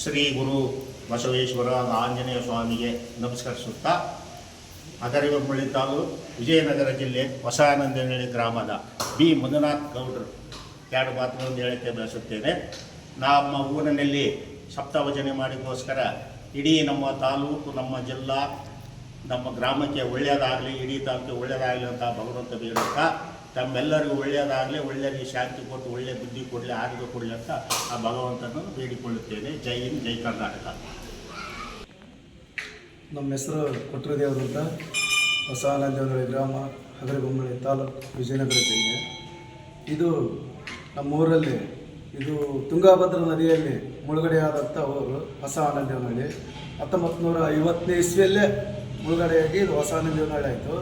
ಶ್ರೀ ಗುರು ಬಸವೇಶ್ವರ ಆಂಜನೇಯ ಸ್ವಾಮಿಗೆ ನಮಸ್ಕರಿಸುತ್ತಾ ಹಗರಿಬೊಮ್ಮಳ್ಳಿ ತಾಲೂಕು ವಿಜಯನಗರ ಜಿಲ್ಲೆ ಹೊಸಾನಂದನಹಳ್ಳಿ ಗ್ರಾಮದ ಬಿ ಮಂಜುನಾಥ್ ಗೌಡ್ರು ಎರಡು ಮಾತುಗಳನ್ನು ಹೇಳಕ್ಕೆ ಬಯಸುತ್ತೇನೆ. ನಮ್ಮ ಊರಿನಲ್ಲಿ ಸಪ್ತಭಜನೆ ಮಾಡಿಗೋಸ್ಕರ ಇಡೀ ನಮ್ಮ ತಾಲೂಕು, ನಮ್ಮ ಜಿಲ್ಲಾ, ನಮ್ಮ ಗ್ರಾಮಕ್ಕೆ ಒಳ್ಳೆಯದಾಗಲಿ, ಇಡೀ ತಾಲೂಕಿಗೆ ಒಳ್ಳೆಯದಾಗಲಿ ಅಂತ ಭಗವಂತ ಬೇಡುತ್ತಾ, ತಮ್ಮೆಲ್ಲರಿಗೂ ಒಳ್ಳೆಯದಾಗಲಿ, ಒಳ್ಳೆಯರಿಗೆ ಶಾಂತಿ ಕೊಟ್ಟು ಒಳ್ಳೆಯ ಬುದ್ಧಿ ಕೊಡಲಿ, ಆರೋಗ್ಯ ಕೊಡಲಿ ಅಂತ ಆ ಭಗವಂತನನ್ನು ಬೇಡಿಕೊಳ್ಳುತ್ತೇನೆ. ಜೈ ಹಿಂದ್, ಜೈ ಕರ್ನಾಟಕ. ನಮ್ಮ ಹೆಸರು ಕೊಟ್ರದೇವರು ಅಂತ, ಹೊಸಾನಂದನಹಳ್ಳಿ ಗ್ರಾಮ, ಹಗರಿಬೊಮ್ಮಳ್ಳಿ ತಾಲೂಕು, ವಿಜಯನಗರ ಜಿಲ್ಲೆ. ಇದು ನಮ್ಮೂರಲ್ಲಿ ಇದು ತುಂಗಾಭದ್ರಾ ನದಿಯಲ್ಲಿ ಮುಳುಗಡೆಯಾದಂಥ ಊರು ಹೊಸಾನಂದನಹಳ್ಳಿ. 1950ನೇ ಇಸ್ವಿಯಲ್ಲೇ ಮುಳುಗಡೆಯಾಗಿ ಇದು ಹೊಸಾನಂದನಹಳ್ಳಿ ಆಯಿತು.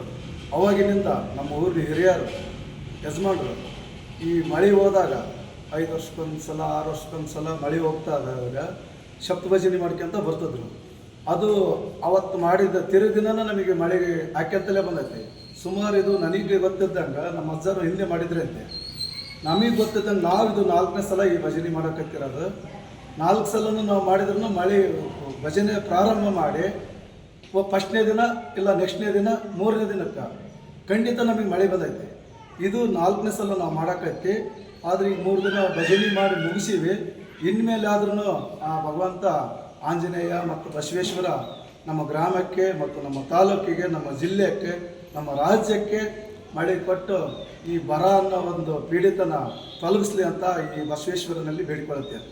ಅವಾಗಿನಿಂದ ನಮ್ಮ ಊರಿನ ಹಿರಿಯರು ಯಜಮಾನರು ಈ ಮಳೆ ಹೋದಾಗ 5 ವರ್ಷಕ್ಕೊಂದು ಸಲ 6 ವರ್ಷಕ್ಕೊಂದು ಸಲ ಮಳೆ ಹೋಗ್ತಾ ಇದ್ದಾಗ ಸಪ್ತಭಜನೆ ಮಾಡ್ಕೊಂತ ಬರ್ತಿದ್ರು. ಅದು ಅವತ್ತು ಮಾಡಿದ ತಿರುದಿನ ನಮಗೆ ಮಳೆಗೆ ಹಾಕ್ಯಂತಲೇ ಬಂದೈತಿ. ಸುಮಾರು ಇದು ನನಗೆ ಗೊತ್ತಿದ್ದಂಗೆ ನಮ್ಮ ಅಜ್ಜರು ಹಿಂದೆ ಮಾಡಿದ್ರಂತೆ. ನಮಗೆ ಗೊತ್ತಿದ್ದಂಗೆ ನಾವು ಇದು 4ನೇ ಸಲ ಈ ಭಜನೆ ಮಾಡೋಕತ್ತಿರೋದು. 4 ಸಲನೂ ನಾವು ಮಾಡಿದ್ರೂ ಮಳೆ ಭಜನೆ ಪ್ರಾರಂಭ ಮಾಡಿ ಫಸ್ಟ್ನೇ ದಿನ ಇಲ್ಲ ನೆಕ್ಸ್ಟ್ನೇ ದಿನ 3ನೇ ದಿನಕ್ಕೆ ಖಂಡಿತ ನಮಗೆ ಮಳೆ ಬಂದೈತೆ. ಇದು 4ನೇ ಸಲ ನಾವು ಮಾಡೋಕೈತಿ. ಆದರೆ ಈಗ 3 ದಿನ ಭಜನೆ ಮಾಡಿ ಮುಗಿಸಿವಿ. ಇನ್ಮೇಲೆ ಆದ್ರೂ ಆ ಭಗವಂತ ಆಂಜನೇಯ ಮತ್ತು ಬಸವೇಶ್ವರ ನಮ್ಮ ಗ್ರಾಮಕ್ಕೆ ಮತ್ತು ನಮ್ಮ ತಾಲೂಕಿಗೆ, ನಮ್ಮ ಜಿಲ್ಲೆಗೆ, ನಮ್ಮ ರಾಜ್ಯಕ್ಕೆ ಮಳೆ ಕೊಟ್ಟು ಈ ಬರ ಅನ್ನೋ ಒಂದು ಪೀಡಿತನ ತೊಲಗಿಸ್ಲಿ ಅಂತ ಈ ಬಸವೇಶ್ವರನಲ್ಲಿ ಬೇಡಿಕೊಳ್ಳುತ್ತೇನೆ.